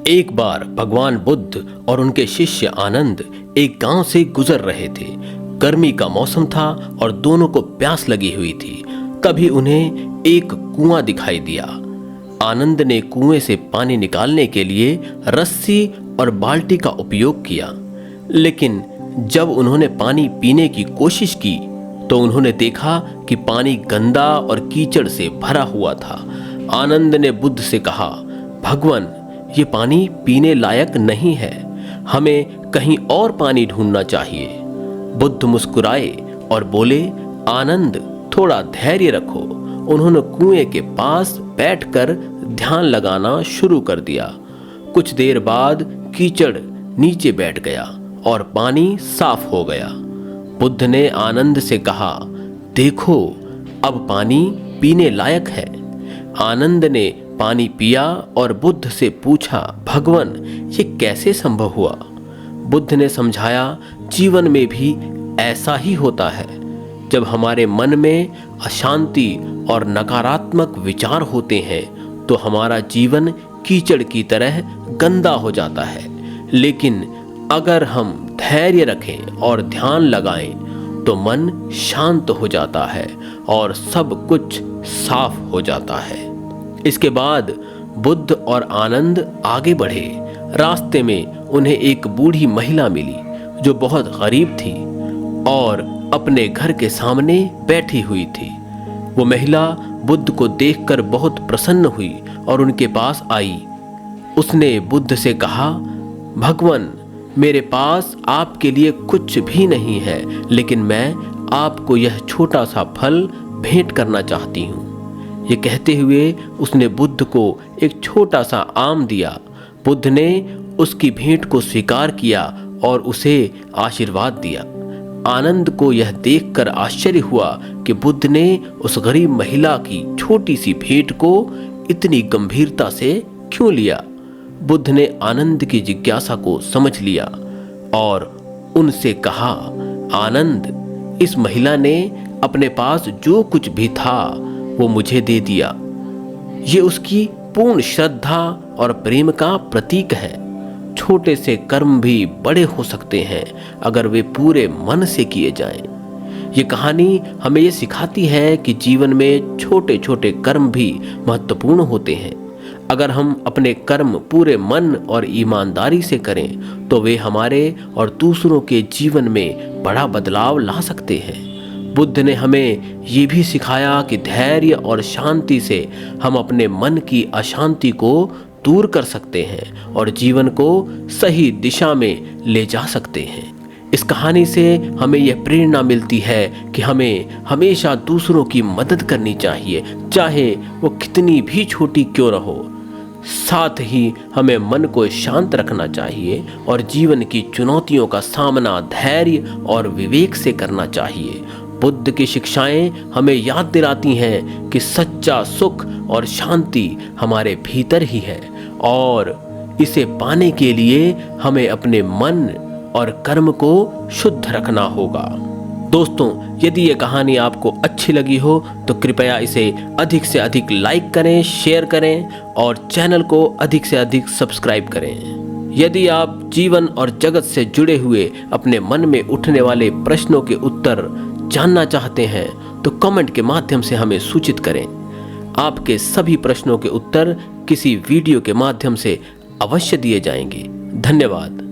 एक बार भगवान बुद्ध और उनके शिष्य आनंद एक गांव से गुजर रहे थे। गर्मी का मौसम था और दोनों को प्यास लगी हुई थी। तभी उन्हें एक कुआं दिखाई दिया। आनंद ने कुएं से पानी निकालने के लिए रस्सी और बाल्टी का उपयोग किया, लेकिन जब उन्होंने पानी पीने की कोशिश की तो उन्होंने देखा कि पानी गंदा और कीचड़ से भरा हुआ था। आनंद ने बुद्ध से कहा, भगवान, ये पानी पीने लायक नहीं है, हमें कहीं और पानी ढूंढना चाहिए। बुद्ध मुस्कुराए और बोले, आनंद, थोड़ा धैर्य रखो। उन्होंने कुएं के पास बैठकर ध्यान लगाना शुरू कर दिया। कुछ देर बाद कीचड़ नीचे बैठ गया और पानी साफ हो गया। बुद्ध ने आनंद से कहा, देखो, अब पानी पीने लायक है। आनंद ने पानी पिया और बुद्ध से पूछा, भगवान, ये कैसे संभव हुआ? बुद्ध ने समझाया, जीवन में भी ऐसा ही होता है। जब हमारे मन में अशांति और नकारात्मक विचार होते हैं तो हमारा जीवन कीचड़ की तरह गंदा हो जाता है। लेकिन अगर हम धैर्य रखें और ध्यान लगाएं तो मन शांत हो जाता है और सब कुछ साफ हो जाता है। इसके बाद बुद्ध और आनंद आगे बढ़े। रास्ते में उन्हें एक बूढ़ी महिला मिली जो बहुत गरीब थी और अपने घर के सामने बैठी हुई थी। वो महिला बुद्ध को देखकर बहुत प्रसन्न हुई और उनके पास आई। उसने बुद्ध से कहा, भगवान, मेरे पास आपके लिए कुछ भी नहीं है, लेकिन मैं आपको यह छोटा सा फल भेंट करना चाहती हूँ। ये कहते हुए उसने बुद्ध को एक छोटा सा आम दिया। बुद्ध ने उसकी भेंट को स्वीकार किया और उसे आशीर्वाद दिया। आनंद को यह देखकर आश्चर्य हुआ कि बुद्ध ने उस गरीब महिला की छोटी सी भेंट को इतनी गंभीरता से क्यों लिया। बुद्ध ने आनंद की जिज्ञासा को समझ लिया और उनसे कहा, आनंद, इस महिला ने अपने पास जो कुछ भी था वो मुझे दे दिया। ये उसकी पूर्ण श्रद्धा और प्रेम का प्रतीक है। छोटे से कर्म भी बड़े हो सकते हैं अगर वे पूरे मन से किए जाएं। ये कहानी हमें ये सिखाती है कि जीवन में छोटे छोटे कर्म भी महत्वपूर्ण होते हैं। अगर हम अपने कर्म पूरे मन और ईमानदारी से करें तो वे हमारे और दूसरों के जीवन में बड़ा बदलाव ला सकते हैं। बुद्ध ने हमें ये भी सिखाया कि धैर्य और शांति से हम अपने मन की अशांति को दूर कर सकते हैं और जीवन को सही दिशा में ले जा सकते हैं। इस कहानी से हमें यह प्रेरणा मिलती है कि हमें हमेशा दूसरों की मदद करनी चाहिए, चाहे वो कितनी भी छोटी क्यों न हो। साथ ही हमें मन को शांत रखना चाहिए और जीवन की चुनौतियों का सामना धैर्य और विवेक से करना चाहिए। बुद्ध की शिक्षाएं हमें याद दिलाती हैं कि सच्चा सुख और शांति हमारे भीतर ही है और इसे पाने के लिए हमें अपने मन और कर्म को शुद्ध रखना होगा। दोस्तों, यदि ये कहानी आपको अच्छी लगी हो तो कृपया इसे अधिक से अधिक लाइक करें, शेयर करें और चैनल को अधिक से अधिक सब्सक्राइब करें। यदि आप जीवन और जगत से जुड़े हुए अपने मन में उठने वाले प्रश्नों के उत्तर जानना चाहते हैं तो कमेंट के माध्यम से हमें सूचित करें। आपके सभी प्रश्नों के उत्तर किसी वीडियो के माध्यम से अवश्य दिए जाएंगे। धन्यवाद।